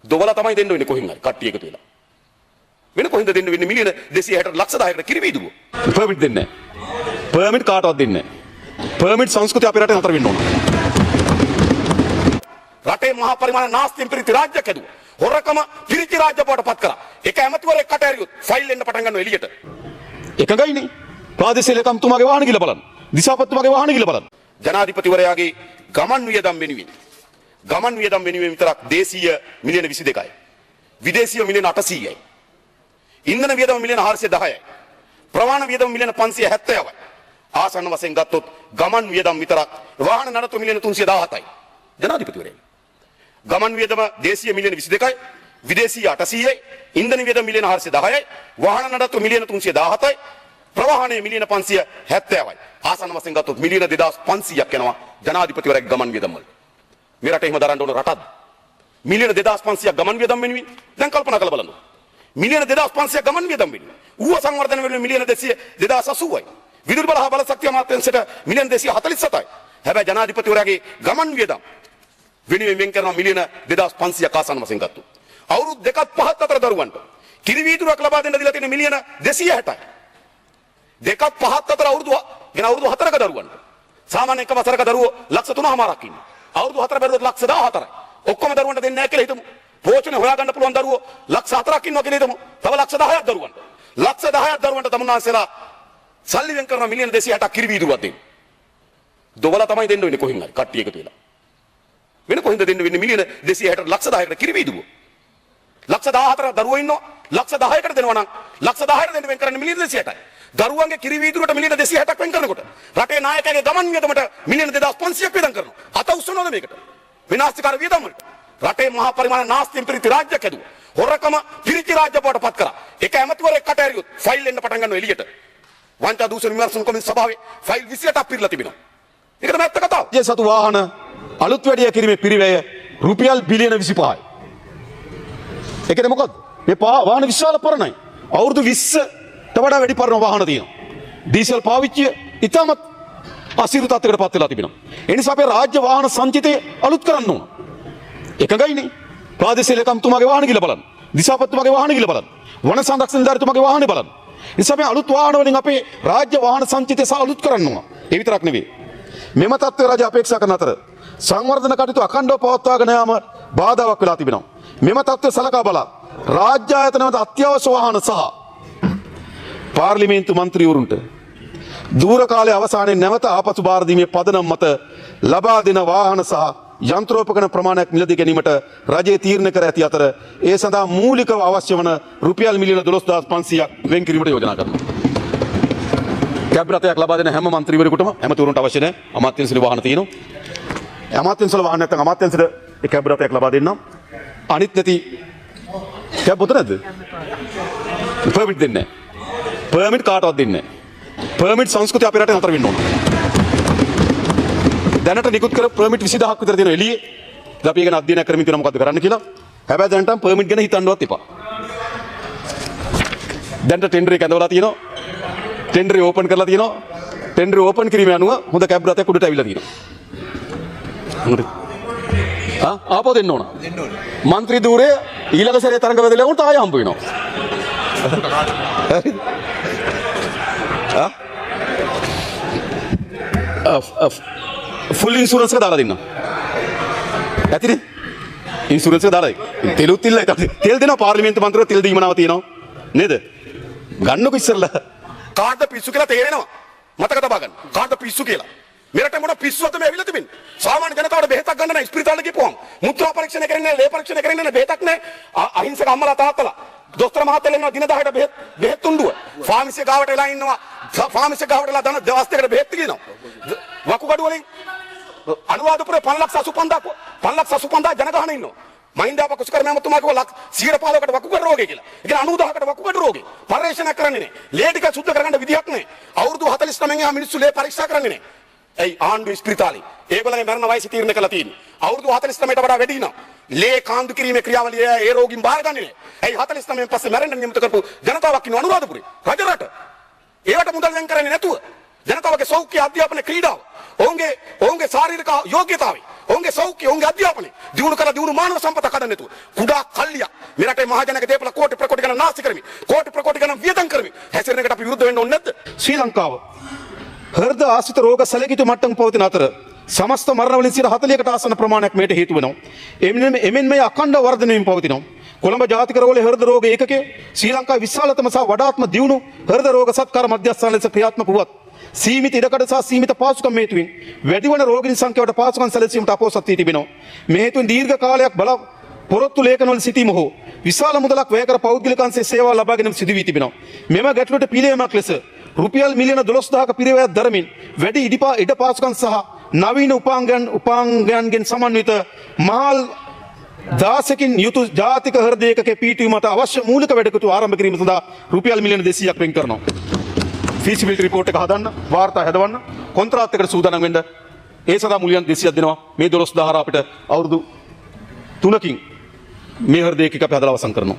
දොවලා තමයි දෙන්න වෙන්නේ කොහෙන් හරි කට්ටිය එකතු වෙලා. වෙන කොහෙන්ද දෙන්න වෙන්නේ මිලියන 260 ලක්ෂ 10කට කිරිවීදුව. පර්මිට් දෙන්නේ නැහැ. පර්මිට් කාටවත් දෙන්නේ නැහැ. පර්මිට් සංස්කෘතිය අපේ රටේ නතර වෙන්න ඕන. රටේ මහා පරිමාණ නාස්තියෙන් පිරිච්ච රාජ්‍යයක් හැදුවා. හොරකම පිරිච්ච රාජ්‍ය බවට පත් කරා. එක ඇමතිවරයෙක් කට ඇරියොත් ෆයිල් එන්න පටන් ගන්නවා එළියට. එකගයිනේ. ප්‍රාදේශීය ලේකම්තුමාගේ වාහන ගිල බලන්න. දිසාපතිතුමාගේ වාහන ගිල බලන්න. ජනාධිපතිවරයාගේ ගමන් වියදම් වෙනුවෙන් විතරක් දේශීය මිලියන 22යි. විදේශීය මිලියන 800යි. ඉන්ධන වියදම මිලියන 410යි. ප්‍රවාහන වියදම මිලියන 570යි. ආසන්න වශයෙන් ගත්තොත් ගමන් වියදම් විතරක් වාහන නඩත්තු මිලියන 317යි. ජනාධිපතිවරයා. ගමන් වියදම දේශීය මිලියන 22යි, විදේශීය 800යි, ඉන්ධන වියදම මිලියන 410යි, වාහන නඩත්තු මිලියන 317යි, ප්‍රවාහනයේ මිලියන 570යි. ආසන්න වශයෙන් ගත්තොත් මිලියන 2500ක් යනවා ජනාධිපතිවරයාගේ ගමන් වියදම් වල. මේ රටේ එහෙම දරන්න ඕන රටක්ද? මිලියන 2500ක් ගමන් වියදම් වෙනුවෙන් දැන් කල්පනා කරලා බලන්න. මිලියන 2500ක් ගමන් වියදම් වෙනුවෙන්. ඌව සංවර්ධන වෙනුවෙන් මිලියන 2080යි. විදුලි බල හා බල ශක්තිය අමාත්‍යාංශයට මිලියන 247යි. හැබැයි ජනාධිපතිවරයාගේ ගමන් වියදම් වෙනුවෙන් වෙන් කරන මිලියන 2500ක් ආසන්න වශයෙන් ගත්තොත්. අවුරුදු දෙකක් පහක් අතර දරුවන්ට කිරි වීදුරුවක් ලබා දෙන්න දීලා තියෙන මිලියන 260යි. දෙකක් පහක් අතර අවුරුදු 4ක දරුවන්ට. සාමාන්‍ය එක වසරක දරුවෝ ලක්ෂ 3මාරක් ඉන්නවා. අවුරුදු 4 බැලුවොත් ලක්ෂ 14යි. ඔක්කොම දරුවන්ට දෙන්නේ නැහැ කියලා හිතමු. පෝෂණය හොයාගන්න පුළුවන් දරුවෝ ලක්ෂ 4ක් ඉන්නවා කියලා හිතමු. තව ලක්ෂ 10ක් දරුවන්ට. ලක්ෂ 10ක් දරුවන්ට තමුන්නාන්සලා සල්ලි වෙන් කරන මිලියන 260ක් කිරි වීදුරුවක් දෙන්න. දොවලා තමයි දෙන්න වෙන්නේ කොහෙන් හරි කට්ටිය එකතු වෙලා. වෙන කොහෙන්ද දෙන්න වෙන්නේ මිලියන 260 ලක්ෂ 10කට කිරි වීදුරුව. ලක්ෂ 14ක් දරුවෝ ඉන්නවා. ලක්ෂ 10කට දෙනවා නම් ලක්ෂ 10කට දෙන්න වෙන් කරන්නේ මිලියන 260යි. දරුවන්ගේ කිරි වීදුරුවට මිලියන 260ක් වෙන් කරනකොට රටේ නායකයාගේ ගමන් වියදමට මිලියන 2500ක් වෙන් කරනවා. අත උස්සනවද මේකට? විනාශකාර වියදම් වලට. රටේ මහා පරිමාණ නාස්තියෙන් පිරිච්ච රාජ්‍යයක් හැදුවා. හොරකම පිරිච්ච රාජ්‍ය බවට පත් කරා. එක ඇමතිවරයෙක් කට ඇරියොත් ෆයිල් එන්න පටන් ගන්නවා එළියට. වංචා දූෂණ විමර්ශන කොමිසම සභාවේ ෆයිල් 28ක් පිරලා තිබෙනවා. ඒක තමයි ඇත්ත කතාව. ඒ සතු වාහන අලුත් වැඩිය කිරීමේ පිරිවැය රුපියල් බිලියන 25යි. ඒකනේ මොකද්ද? මේ වාහන විශාල පරණයි. අවුරුදු 20ට වඩා වැඩි පරණ වාහන තියෙනවා. ඩීසල් පාවිච්චිය ඉතාමත් අසිරු තත්ත්වයකට පත් වෙලා තිබෙනවා. ඒ නිසා අපේ රාජ්‍ය වාහන සංචිතය අලුත් කරන්න ඕන. එකගයිනේ. ප්‍රාදේශීය ලේකම්තුමාගේ වාහන ගිල බලන්න. දිසාපතිතුමාගේ වාහන ගිල බලන්න. වන සංරක්ෂණ නිලධාරීතුමාගේ වාහනේ බලන්න. ඒ නිසා මේ අලුත් වාහන වලින් අපේ රාජ්‍ය වාහන සංචිතය අලුත් කරන්න ඕන. ඒ විතරක් නෙවෙයි. මෙම තත්ත්වය රජය අපේක්ෂා කරන අතර සංවර්ධන කටයුතු අඛණ්ඩව පවත්වාගෙන යාම බාධාවක් වෙලා තිබෙනවා. මෙම තත්ත්වය සලකා බලා රාජ්‍ය ආයතනවල අත්‍යවශ්‍ය වාහන සහ පාර්ලිමේන්තු මන්ත්‍රීවරුන්ට දූර කාලයේ අවසානයේ නැවත ආපසු භාර දීමේ පදනම මත ලබා දෙන වාහන සහ යන්ත්‍රෝපකරණ ප්‍රමාණයක් මිලදී ගැනීමට රජය තීරණය කර ඇති අතර ඒ සඳහා මූලිකව අවශ්‍ය වන රුපියල් මිලියන 12500ක් වෙන් කිරීමට යෝජනා කරනවා. කැබිනටයක් ලබා දෙන හැම මන්ත්‍රීවරයෙකුටම ඇමතිවරුන්ට අවශ්‍ය නැහැ අමාත්‍යාංශවල වාහන තියෙනවා. අමාත්‍යාංශවල වාහන නැත්නම් අමාත්‍යාංශයට ඒ කැබිනටයක් ලබා දෙන්නම්. අනිත් නැති කැබ් පොත නැද්ද? පර්මිට් දෙන්නේ නැහැ. පර්මිට් කාටවත් දෙන්නේ නැහැ. පර්මිට් සංස්කෘතිය අපේ රටේ නතර වෙන්න ඕන. දැනට නිකුත් කර පර්මිට් 20000ක් විතර තියෙනවා එළියේ. ඉතින් අපි ඒක ගැන අධ්‍යයනය කරමින් තියෙනවා මොකද්ද කරන්න කියලා. හැබැයි දැනටම පර්මිට් ගැන හිතන්නවත් එපා. දැනට ටෙන්ඩර් එක ඇඳවලා තියෙනවා. ටෙන්ඩර් ඕපන් කරලා තියෙනවා. ටෙන්ඩර් ඕපන් කිරීම අනුව හොඳ කැබ් රථයක් උඩට ඇවිල්ලා තියෙනවා. හරි. ආපහු දෙන්න ඕන. මන්ත්‍රී ධූරය ඊළඟ සැරේ තරඟ වැදලා උන්ට ආය හම්බ වෙනවා. හරිද? ෆුල් ඉන්ෂුරන්ස් එක දාලා දෙන්න. ඇතිනේ? ඉන්ෂුරන්ස් එක දාලා දෙන්න. තෙලුත් ඉල්ල තෙල් දෙනවා පාර්ලිමේන්තු මන්ත්‍රීව තෙල් දීමනාව තියෙනවා. නේද? ගන්නකො ඉස්සරලා. කාට පිස්සු කියලා තේරෙනවා. මතක තබා ගන්න. කාට පිස්සු කියලා. මෙරට මොන පිස්සුවක්ද මේ ඇවිල්ලා තිබෙන්නේ? සාමාන්‍ය ජනතාවට බෙහෙතක් ගන්න නැහැ ස්පිරිතාලෙට ගිහපුවම. මුත්‍රා පරීක්ෂණය කරන්නේ නැහැ, ලේ පරීක්ෂණය කරන්නේ නැහැ, බෙහෙතක් නැහැ. අහිංසක අම්මලා තාත්තලා. දොස්තර මහත්තයලා ඉන්නවා දින 10ට බෙහෙත් තුණ්ඩුව. ෆාමසිය ගාවට වෙලා ඉන්නවා. ෆාමසිය ගාවට වෙලා දවස් දෙකකට බෙහෙත් කියනවා. වකුගඩු වලින් අනුරාධපුරේ 5,85,000 ජනගහන ඉන්නවා. මහින්දාප කුසකර මහත්මයා කිව්වා 115කට වකුගඩු රෝගය කියලා. ඒ කියන්නේ 90,000කට වකුගඩු රෝගේ. පරීක්ෂණ කරන්නේ නැහැ. ලේ ටික සුද්ධ කරගන්න විදිහක් නැහැ. අවුරුදු 49 එහා මිනිස්සු ලේ පරීක්ෂා කරන්නේ නැහැ. ඇයි ආණ්ඩුවේ ස්පිරිතාලේ ඒගොල්ලන්ගේ මරණ වයස තීරණය කළා තියෙන්නේ. අවුරුදු 49ට වඩා වැඩි වෙනවා. ලේ කාන්දු කිරීමේ ක්‍රියාවලිය ඒ රෝගීන් බාරගන්නේ නැහැ. ඇයි 49න් පස්සේ මැරෙන්න නියමිත කරපු ජනතාවක් ඉන්න අනුරාධපුරේ රජරට. ඒවට මුදල් වෙන් කරන්නේ නැතුව ජනතාවගේ සෞඛ්‍ය අධ්‍යාපන ක්‍රීඩාව ඔවුන්ගේ ශාරීරික යෝග්‍යතාවය ඔවුන්ගේ සෞඛ්‍ය ඔවුන්ගේ අධ්‍යාපනය දියුණු කරලා දියුණු මානව සම්පත කඩන්න නැතුව කුඩා කල්ලියක් මේ රටේ මහජනක දේපල කෝටි ප්‍රකෝටි ගණන් නාස්ති කරමින් කෝටි ප්‍රකෝටි ගණන් වියදම් කරමින් හැසිරෙන එකට අපි විරුද්ධ වෙන්න ඕනේ නැද්ද? ශ්‍රී ලංකාව හෘද ආශ්‍රිත රෝග සැලකිලි මට්ටම පවතින අතර සමස්ත මරණ වලින් 40%කට ආසන්න ප්‍රමාණයක් මේට හේතු වෙනවා. එමෙන්න මේ අඛණ්ඩ වර්ධනයෙන් පවතිනවා. කොළඹ ජාතික රෝගවල හෘද රෝග ඒකකයේ ශ්‍රී ලංකාවේ විශාලතම සහ වඩාත්ම දියුණු හෘද රෝග සත්කාර මධ්‍යස්ථාන ලෙස ක්‍රියාත්මක වුවත් සීමිත ඉඩකඩ සහ සීමිත පාසුකම් හේතුවෙන් වැඩිවන රෝගීන් සංඛ්‍යාවට පාසුකම් සැලසීමට අපොහොසත් වී තිබෙනවා. මේ හේතුවෙන් දීර්ඝ කාලයක් පොරොත්තු ලේඛනවල සිටීම හෝ විශාල මුදලක් වැය කර පෞද්ගලික අංශයේ සේවා ලබා ගැනීම සිදු වී තිබෙනවා. මෙම ගැටලුවට පිළියමක් ලෙස රුපියල් මිලියන 12000ක පිරිවැයක් දරමින් වැඩි ඉඩ පාසුකම් සහ නවීන උපාංගයන්ගෙන් සමන්විත මහල් 16කින් යුතු ජාතික හෘද ඒකකයේ පිහිටුවීමට අවශ්‍ය මූලික වැඩකටයුතු ආරම්භ කිරීම සඳහා රුපියල් මිලියන 200ක් වෙන් කරනවා. feasibility report එක හදන්න, වාර්තා හදවන්න, කොන්ත්‍රාත්යකට සූදානම් වෙන්න. ඒ සඳහා මිලියන 200ක් දෙනවා. මේ 12000 අපිට අවුරුදු 3කින් මේ හෘද ඒකක අපි හදලා අවසන් කරනවා.